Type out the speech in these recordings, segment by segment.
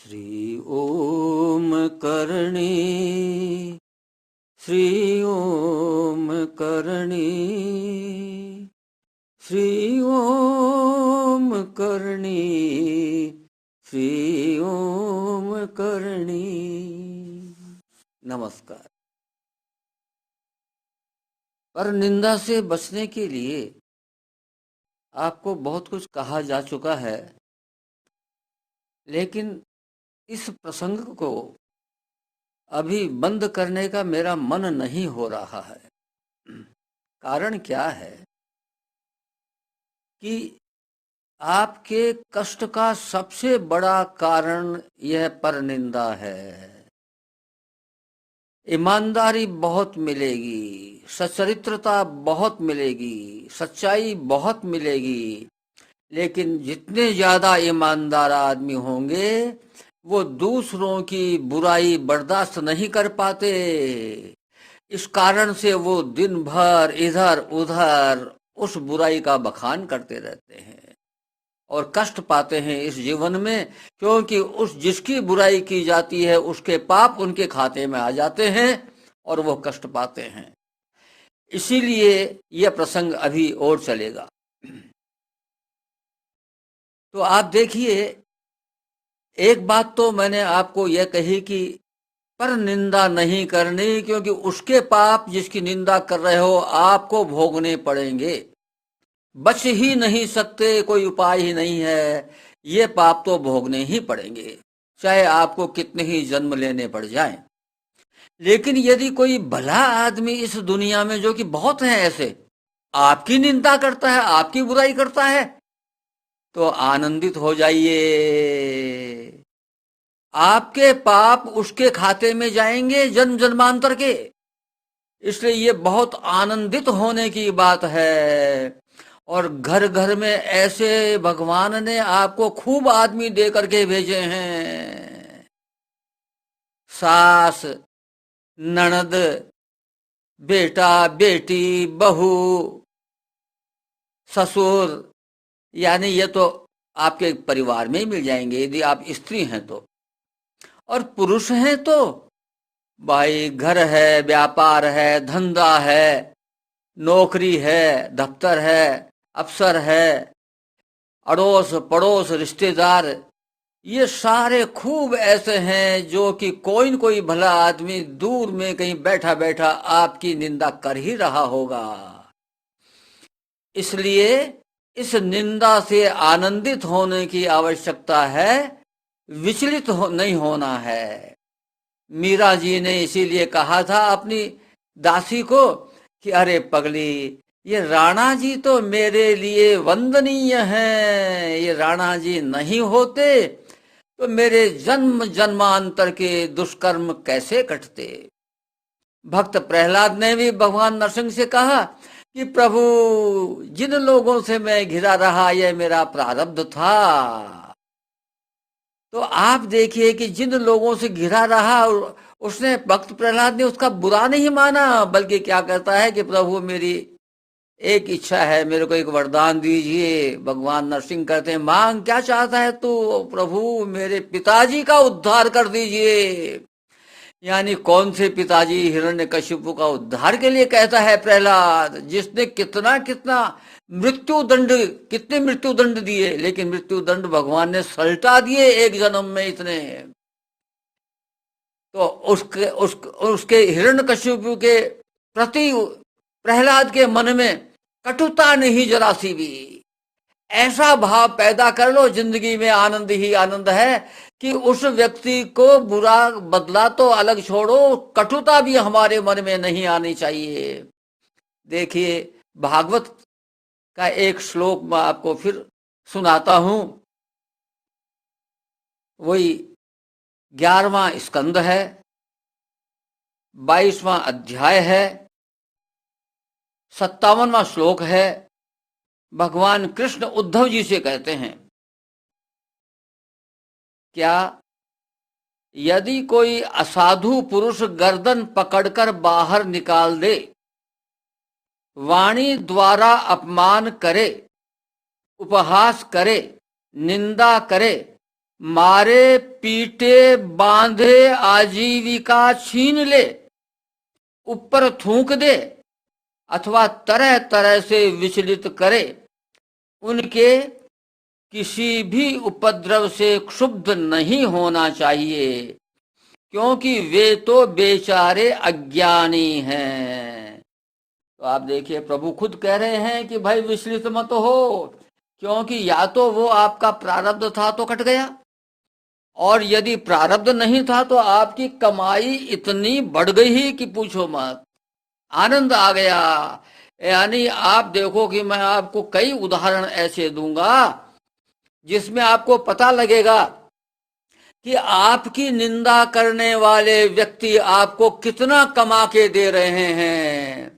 श्री ओम करणी, श्री ओम करणी, श्री ओम करणी, श्री ओम करणी। नमस्कार। पर निंदा से बचने के लिए आपको बहुत कुछ कहा जा चुका है, लेकिन इस प्रसंग को अभी बंद करने का मेरा मन नहीं हो रहा है। कारण क्या है कि आपके कष्ट का सबसे बड़ा कारण यह परनिंदा है। ईमानदारी बहुत मिलेगी, सच्चरित्रता बहुत मिलेगी, सच्चाई बहुत मिलेगी, लेकिन जितने ज्यादा ईमानदार आदमी होंगे वो दूसरों की बुराई बर्दाश्त नहीं कर पाते। इस कारण से वो दिन भर इधर उधर उस बुराई का बखान करते रहते हैं और कष्ट पाते हैं इस जीवन में, क्योंकि उस जिसकी बुराई की जाती है उसके पाप उनके खाते में आ जाते हैं और वो कष्ट पाते हैं। इसीलिए यह प्रसंग अभी और चलेगा। तो आप देखिए, एक बात तो मैंने आपको यह कही कि पर निंदा नहीं करनी, क्योंकि उसके पाप जिसकी निंदा कर रहे हो आपको भोगने पड़ेंगे, बच ही नहीं सकते, कोई उपाय ही नहीं है। ये पाप तो भोगने ही पड़ेंगे, चाहे आपको कितने ही जन्म लेने पड़ जाएं। लेकिन यदि कोई भला आदमी इस दुनिया में, जो कि बहुत हैं ऐसे, आपकी निंदा करता है, आपकी बुराई करता है, तो आनंदित हो जाइए। आपके पाप उसके खाते में जाएंगे जन्म जन्मांतर के। इसलिए ये बहुत आनंदित होने की बात है। और घर घर में ऐसे भगवान ने आपको खूब आदमी दे करके भेजे हैं। सास, ननद, बेटा, बेटी, बहू, ससुर, यानी ये तो आपके परिवार में ही मिल जाएंगे यदि आप स्त्री हैं तो। और पुरुष हैं तो भाई घर है, व्यापार है, धंधा है, नौकरी है, दफ्तर है, अफसर है, अड़ोस पड़ोस, रिश्तेदार, ये सारे खूब ऐसे हैं जो कि कोई न कोई भला आदमी दूर में कहीं बैठा बैठा आपकी निंदा कर ही रहा होगा। इसलिए इस निंदा से आनंदित होने की आवश्यकता है, विचलित नहीं होना है। मीरा जी ने इसीलिए कहा था अपनी दासी को कि अरे पगली, ये राणा जी तो मेरे लिए वंदनीय हैं, ये राणा जी नहीं होते तो मेरे जन्म जन्मांतर के दुष्कर्म कैसे कटते। भक्त प्रहलाद ने भी भगवान नरसिंह से कहा कि प्रभु, जिन लोगों से मैं घिरा रहा यह मेरा प्रारब्ध था। तो आप देखिए कि जिन लोगों से घिरा रहा, उसने, भक्त प्रहलाद ने उसका बुरा नहीं माना, बल्कि क्या कहता है कि प्रभु मेरी एक इच्छा है, मेरे को एक वरदान दीजिए। भगवान नरसिंह कहते हैं, मांग क्या चाहता है तू? प्रभु मेरे पिताजी का उद्धार कर दीजिए। यानी कौन से पिताजी? हिरण्यकशिपु का उद्धार के लिए कहता है प्रहलाद, जिसने कितना कितना मृत्यु दंड, कितने मृत्यु दंड दिए, लेकिन मृत्यु दंड भगवान ने सल्टा दिए एक जन्म में इतने। तो उसके हिरण्यकशिपु के प्रति प्रहलाद के मन में कटुता नहीं जरा सी भी। ऐसा भाव पैदा कर लो, जिंदगी में आनंद ही आनंद है कि उस व्यक्ति को बुरा बदला तो अलग छोड़ो, कटुता भी हमारे मन में नहीं आनी चाहिए। देखिए, भागवत का एक श्लोक मैं आपको फिर सुनाता हूं। वही 11वां स्कंद है, 22वां अध्याय है, 57वां श्लोक है। भगवान कृष्ण उद्धव जी से कहते हैं, क्या यदि कोई असाधु पुरुष गर्दन पकड़कर बाहर निकाल दे, वाणी द्वारा अपमान करे, उपहास करे, निंदा करे, मारे पीटे बांधे आजीविका छीन ले, ऊपर थूक दे अथवा तरह तरह से विचलित करे, उनके किसी भी उपद्रव से क्षुब्ध नहीं होना चाहिए, क्योंकि वे तो बेचारे अज्ञानी हैं। तो आप देखिए प्रभु खुद कह रहे हैं कि भाई विचलित मत हो, क्योंकि या तो वो आपका प्रारब्ध था तो कट गया, और यदि प्रारब्ध नहीं था तो आपकी कमाई इतनी बढ़ गई ही कि पूछो मत, आनंद आ गया। यानी आप देखो कि मैं आपको कई उदाहरण ऐसे दूंगा जिसमें आपको पता लगेगा कि आपकी निंदा करने वाले व्यक्ति आपको कितना कमा के दे रहे हैं।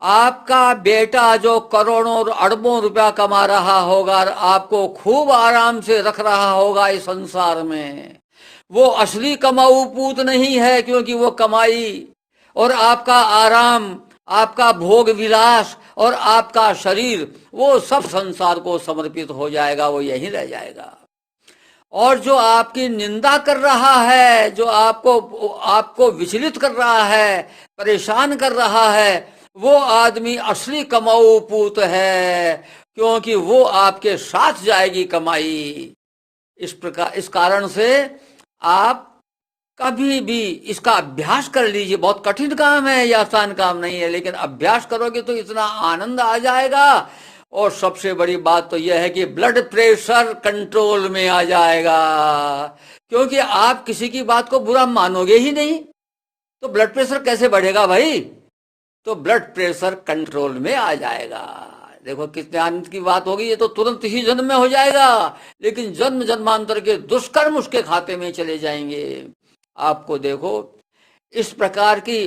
आपका बेटा जो करोड़ों और अरबों रुपया कमा रहा होगा और आपको खूब आराम से रख रहा होगा इस संसार में, वो असली कमाऊ पूत नहीं है, क्योंकि वो कमाई और आपका आराम, आपका भोग विलास और आपका शरीर, वो सब संसार को समर्पित हो जाएगा, वो यहीं रह जाएगा। और जो आपकी निंदा कर रहा है, जो आपको आपको विचलित कर रहा है, परेशान कर रहा है, वो आदमी असली कमाऊ पूत है, क्योंकि वो आपके साथ जाएगी कमाई। इस प्रकार, इस कारण से आप कभी भी इसका अभ्यास कर लीजिए। बहुत कठिन काम है, यह आसान काम नहीं है, लेकिन अभ्यास करोगे तो इतना आनंद आ जाएगा। और सबसे बड़ी बात तो यह है कि ब्लड प्रेशर कंट्रोल में आ जाएगा, क्योंकि आप किसी की बात को बुरा मानोगे ही नहीं, तो ब्लड प्रेशर कैसे बढ़ेगा भाई? तो ब्लड प्रेशर कंट्रोल में आ जाएगा। देखो कितने आनंद की बात होगी। ये तो तुरंत ही जन्म में हो जाएगा, लेकिन जन्म जन्मांतर के दुष्कर्म उसके खाते में चले जाएंगे। आपको देखो, इस प्रकार की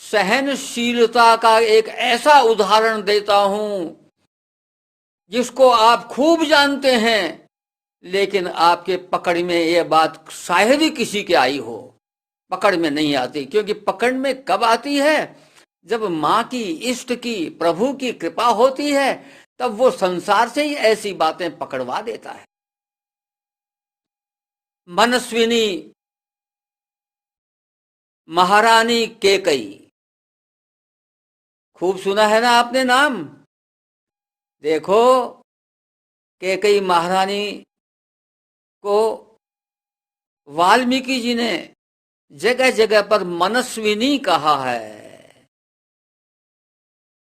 सहनशीलता का एक ऐसा उदाहरण देता हूं जिसको आप खूब जानते हैं, लेकिन आपके पकड़ में यह बात शायद ही किसी के आई हो। पकड़ में नहीं आती, क्योंकि पकड़ में कब आती है? जब माँ की, इष्ट की, प्रभु की कृपा होती है, तब वो संसार से ही ऐसी बातें पकड़वा देता है। मनस्विनी महारानी केकई, खूब सुना है ना आपने नाम? देखो, केकई महारानी को वाल्मीकि जी ने जगह जगह पर मनस्विनी कहा है।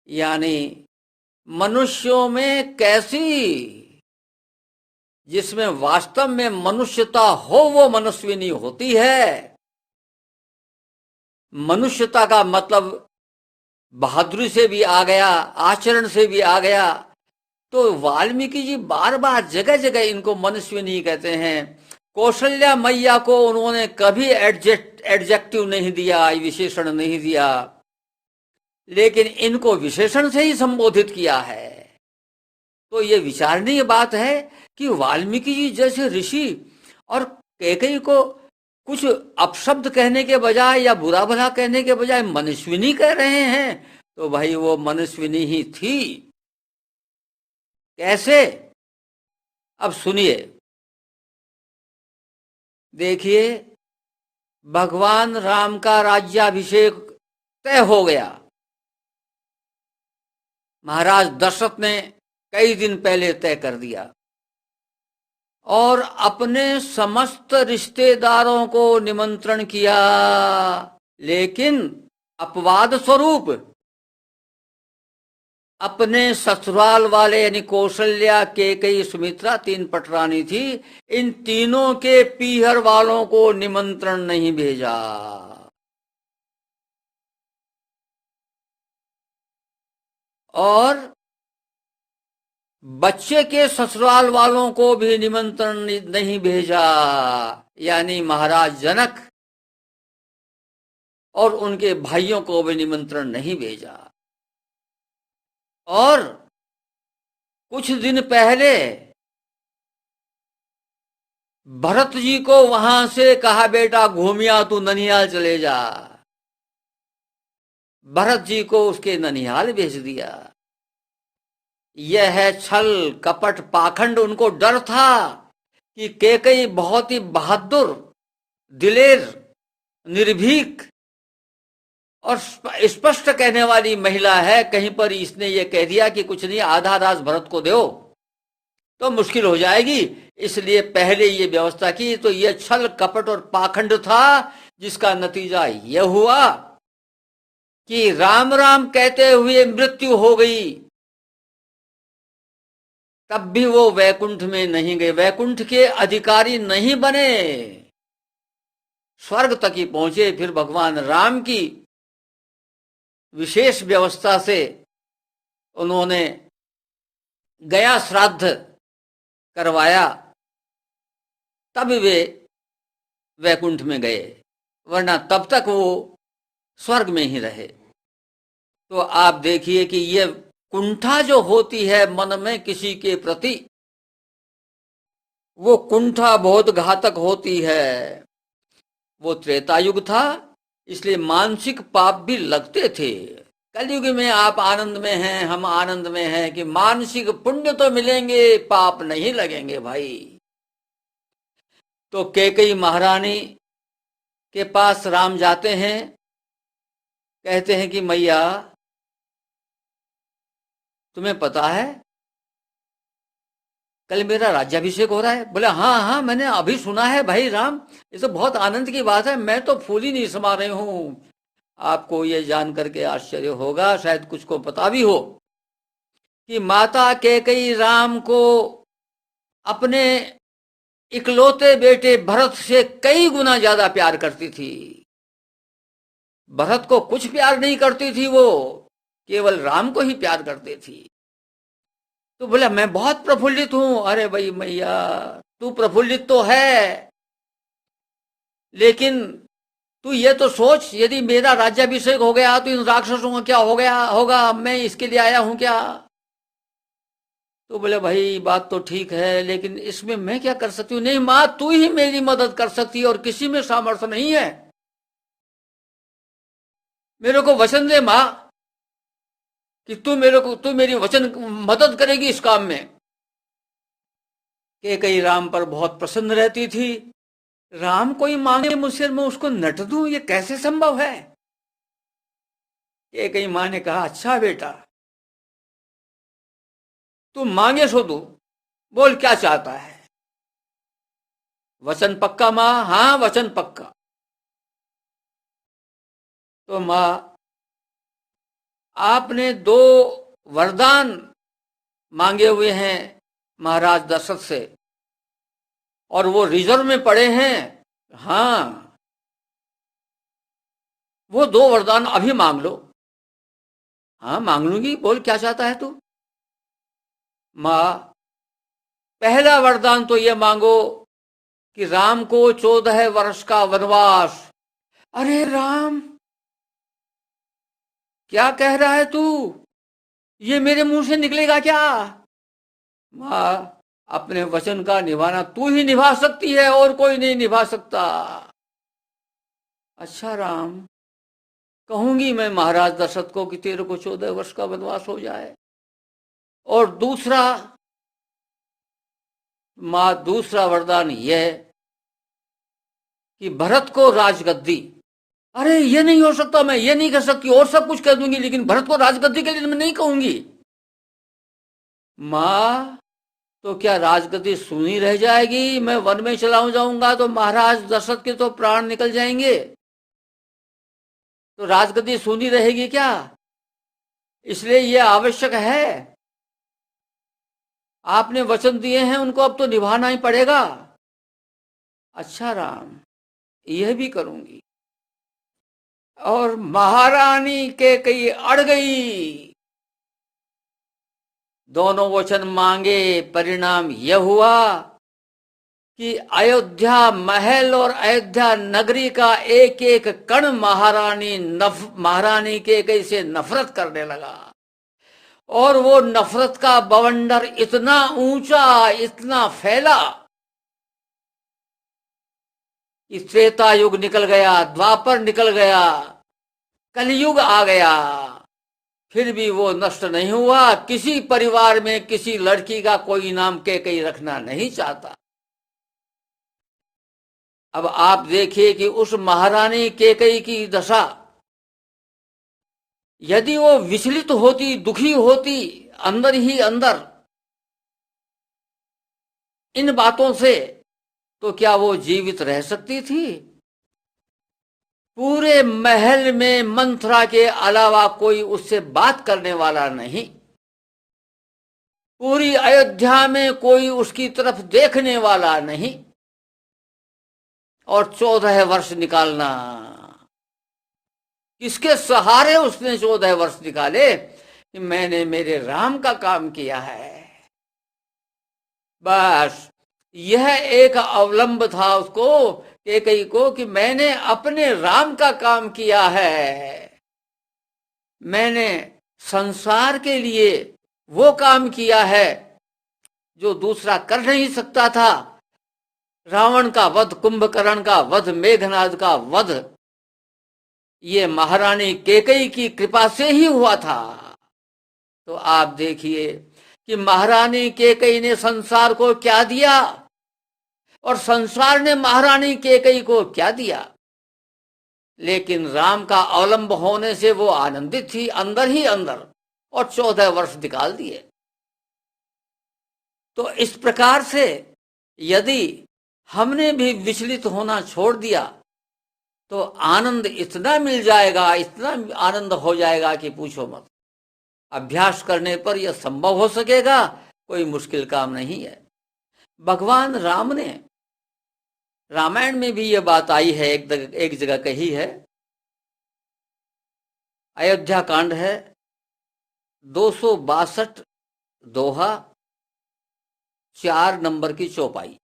यानी मनुष्यों में कैसी, जिसमें वास्तव में मनुष्यता हो, वो मनस्विनी होती है। मनुष्यता का मतलब बहादुरी से भी आ गया, आचरण से भी आ गया। तो वाल्मीकि जी बार बार जगह जगह इनको मनस्विनी कहते हैं। कौशल्या मैया को उन्होंने कभी एडजेक्टिव नहीं दिया, विशेषण नहीं दिया, लेकिन इनको विशेषण से ही संबोधित किया है। तो ये विचारणीय बात है कि वाल्मीकि जी जैसे ऋषि और कैकेयी को कुछ अपशब्द कहने के बजाय या बुरा भला कहने के बजाय मनस्विनी कह रहे हैं, तो भाई वो मनस्विनी ही थी। कैसे? अब सुनिए, देखिए, भगवान राम का राज्याभिषेक तय हो गया। महाराज दशरथ ने कई दिन पहले तय कर दिया और अपने समस्त रिश्तेदारों को निमंत्रण किया, लेकिन अपवाद स्वरूप अपने ससुराल वाले यानी कौशल्या, केकई, सुमित्रा, 3 पटरानी थी, इन तीनों के पीहर वालों को निमंत्रण नहीं भेजा। और बच्चे के ससुराल वालों को भी निमंत्रण नहीं भेजा, यानी महाराज जनक और उनके भाइयों को भी निमंत्रण नहीं भेजा। और कुछ दिन पहले भरत जी को वहां से कहा, बेटा घूमिया तू ननिहाल चले जा। भरत जी को उसके ननिहाल भेज दिया। यह है छल कपट पाखंड। उनको डर था कि कैकेयी बहुत ही बहादुर, दिलेर, निर्भीक और स्पष्ट कहने वाली महिला है। कहीं पर इसने ये कह दिया कि कुछ नहीं, आधा राज भरत को दो तो मुश्किल हो जाएगी, इसलिए पहले ये व्यवस्था की। तो ये छल कपट और पाखंड था, जिसका नतीजा यह हुआ कि राम राम कहते हुए मृत्यु हो गई। तब भी वो वैकुंठ में नहीं गए, वैकुंठ के अधिकारी नहीं बने, स्वर्ग तक ही पहुंचे। फिर भगवान राम की विशेष व्यवस्था से उन्होंने गया श्राद्ध करवाया, तब वे वैकुंठ में गए, वरना तब तक वो स्वर्ग में ही रहे। तो आप देखिए कि ये कुंठा जो होती है मन में किसी के प्रति, वो कुंठा बहुत घातक होती है। वो त्रेता युग था, इसलिए मानसिक पाप भी लगते थे। कलयुग में आप आनंद में हैं, हम आनंद में हैं कि मानसिक पुण्य तो मिलेंगे, पाप नहीं लगेंगे भाई। तो कैकेयी महारानी के पास राम जाते हैं, कहते हैं कि मैया तुम्हें पता है कल मेरा राज्याभिषेक हो रहा है? बोले हाँ हाँ मैंने अभी सुना है भाई राम, ये तो बहुत आनंद की बात है, मैं तो फूल ही नहीं समा रही हूं। आपको ये जान करके आश्चर्य होगा, शायद कुछ को पता भी हो, कि माता कैकेयी राम को अपने इकलौते बेटे भरत से कई गुना ज्यादा प्यार करती थी। भरत को कुछ प्यार नहीं करती थी, वो केवल राम को ही प्यार करती थी। तो बोला मैं बहुत प्रफुल्लित हूं। अरे भाई मैया, तू प्रफुल्लित तो है, लेकिन तू ये तो सोच, यदि मेरा राज्याभिषेक हो गया तो इन राक्षसों का क्या हो गया होगा, मैं इसके लिए आया हूं क्या? तो बोले भाई बात तो ठीक है, लेकिन इसमें मैं क्या कर सकती हूँ? नहीं माँ, तू ही मेरी मदद कर सकती है और किसी में सामर्थ्य नहीं है। मेरे को वचन दे माँ कि तू मेरी वचन मदद करेगी इस काम में। कैकेयी राम पर बहुत प्रसन्न रहती थी। राम कोई मांगे मुझसे, मैं उसको नट दूं, ये कैसे संभव है? कैकेयी मां ने कहा अच्छा बेटा, तू मांगे सो दू, बोल क्या चाहता है? वचन पक्का मां? हाँ वचन पक्का। तो मां, आपने 2 वरदान मांगे हुए हैं महाराज दशरथ से, और वो रिजर्व में पड़े हैं। हाँ, वो 2 वरदान अभी मांग लो। हाँ मांग लूंगी, बोल क्या चाहता है तू? मां, पहला वरदान तो ये मांगो कि राम को 14 वर्ष का वनवास। अरे राम, क्या कह रहा है तू? ये मेरे मुंह से निकलेगा क्या? मां, अपने वचन का निभाना तू ही निभा सकती है, और कोई नहीं निभा सकता। अच्छा राम, कहूंगी मैं महाराज दशरथ को कि तेरे को 14 वर्ष का वनवास हो जाए। और दूसरा मां, दूसरा वरदान यह कि भरत को राजगद्दी। अरे ये नहीं हो सकता, मैं ये नहीं कर सकती, और सब कुछ कह दूंगी, लेकिन भरत को राजगद्दी के लिए मैं नहीं कहूंगी। मां, तो क्या राजगद्दी सुनी रह जाएगी? मैं वन में चला जाऊंगा तो महाराज दशरथ के तो प्राण निकल जाएंगे, तो राजगद्दी सुनी रहेगी क्या? इसलिए यह आवश्यक है, आपने वचन दिए हैं उनको अब तो निभाना ही पड़ेगा। अच्छा राम, यह भी करूंगी। और महारानी कैकेयी अड़ गई। दोनों वचन मांगे, परिणाम यह हुआ कि अयोध्या महल और अयोध्या नगरी का एक एक कण महारानी कैकेयी से नफरत करने लगा। और वो नफरत का बवंडर इतना ऊंचा, इतना फैला कि त्रेता युग निकल गया, द्वापर निकल गया, कलयुग आ गया, फिर भी वो नष्ट नहीं हुआ। किसी परिवार में किसी लड़की का कोई नाम कैकेयी रखना नहीं चाहता। अब आप देखिए कि उस महारानी कैकेयी की दशा, यदि वो विचलित होती, दुखी होती अंदर ही अंदर इन बातों से, तो क्या वो जीवित रह सकती थी? पूरे महल में मंथरा के अलावा कोई उससे बात करने वाला नहीं, पूरी अयोध्या में कोई उसकी तरफ देखने वाला नहीं, और 14 वर्ष निकालना, किसके सहारे उसने 14 वर्ष निकाले? कि मैंने मेरे राम का काम किया है, बस यह एक अवलंब था उसको, कैकेयी को, कि मैंने अपने राम का काम किया है, मैंने संसार के लिए वो काम किया है जो दूसरा कर नहीं सकता था। रावण का वध, कुंभकर्ण का वध, मेघनाद का वध, ये महारानी कैकेयी की कृपा से ही हुआ था। तो आप देखिए कि महारानी कैकेयी ने संसार को क्या दिया और संसार ने महारानी कैकेयी को क्या दिया, लेकिन राम का अवलंब होने से वो आनंदित थी अंदर ही अंदर, और 14 वर्ष निकाल दिए। तो इस प्रकार से यदि हमने भी विचलित होना छोड़ दिया तो आनंद इतना मिल जाएगा, इतना आनंद हो जाएगा कि पूछो मत। अभ्यास करने पर यह संभव हो सकेगा, कोई मुश्किल काम नहीं है। भगवान राम ने, रामायण में भी यह बात आई है, एक जगह कही है, अयोध्या कांड है 262 दोहा 4 नंबर की चौपाई।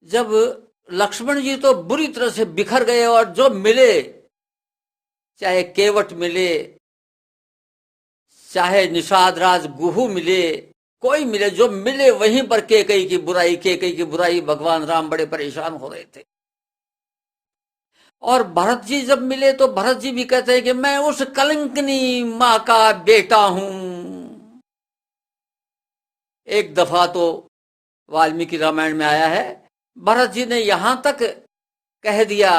जब लक्ष्मण जी तो बुरी तरह से बिखर गए और जो मिले, चाहे केवट मिले, चाहे निषाद राज गुहू मिले, कोई मिले, जो मिले वहीं पर कैकेयी की बुराई, भगवान राम बड़े परेशान हो रहे थे। और भरत जी जब मिले तो भरत जी भी कहते हैं कि मैं उस कलंकनी मां का बेटा हूं। एक दफा तो वाल्मीकि रामायण में आया है, भरत जी ने यहां तक कह दिया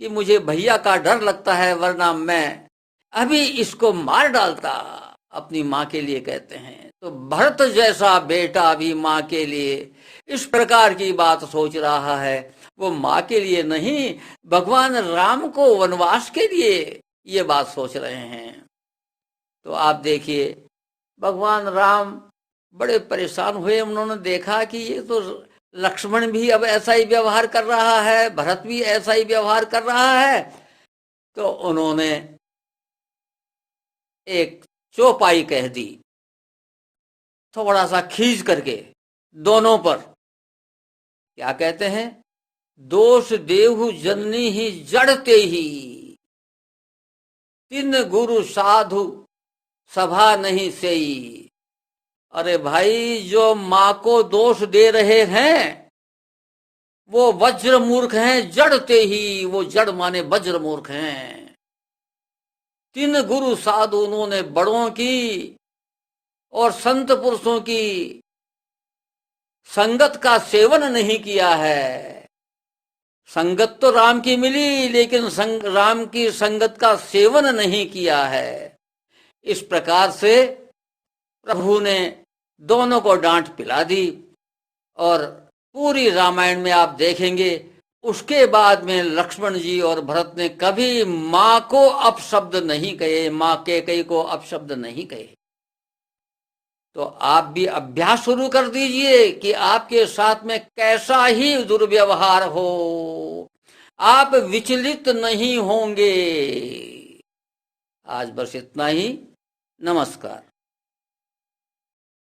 कि मुझे भैया का डर लगता है, वरना मैं अभी इसको मार डालता, अपनी मां के लिए कहते हैं। तो भरत जैसा बेटा भी मां के लिए इस प्रकार की बात सोच रहा है, वो मां के लिए नहीं, भगवान राम को वनवास के लिए ये बात सोच रहे हैं। तो आप देखिए भगवान राम बड़े परेशान हुए, उन्होंने देखा कि ये तो लक्ष्मण भी अब ऐसा ही व्यवहार कर रहा है, भरत भी ऐसा ही व्यवहार कर रहा है। तो उन्होंने एक चौपाई कह दी, थोड़ा सा खींच करके दोनों पर। क्या कहते हैं? दोष देहु जननी ही जड़ते ही, तिन गुरु साधु सभा नहीं सेई। अरे भाई, जो मां को दोष दे रहे हैं वो वज्र मूर्ख हैं, जड़ते ही, वो जड़ माने वज्र मूर्ख हैं। तीन गुरु साधु, उन्होंने बड़ों की और संत पुरुषों की संगत का सेवन नहीं किया है। संगत तो राम की मिली, लेकिन राम की संगत का सेवन नहीं किया है। इस प्रकार से प्रभु ने दोनों को डांट पिला दी। और पूरी रामायण में आप देखेंगे उसके बाद में लक्ष्मण जी और भरत ने कभी मां को अपशब्द नहीं कहे, मां कैकेयी को अपशब्द नहीं कहे। तो आप भी अभ्यास शुरू कर दीजिए कि आपके साथ में कैसा ही दुर्व्यवहार हो, आप विचलित नहीं होंगे। आज बस इतना ही। नमस्कार।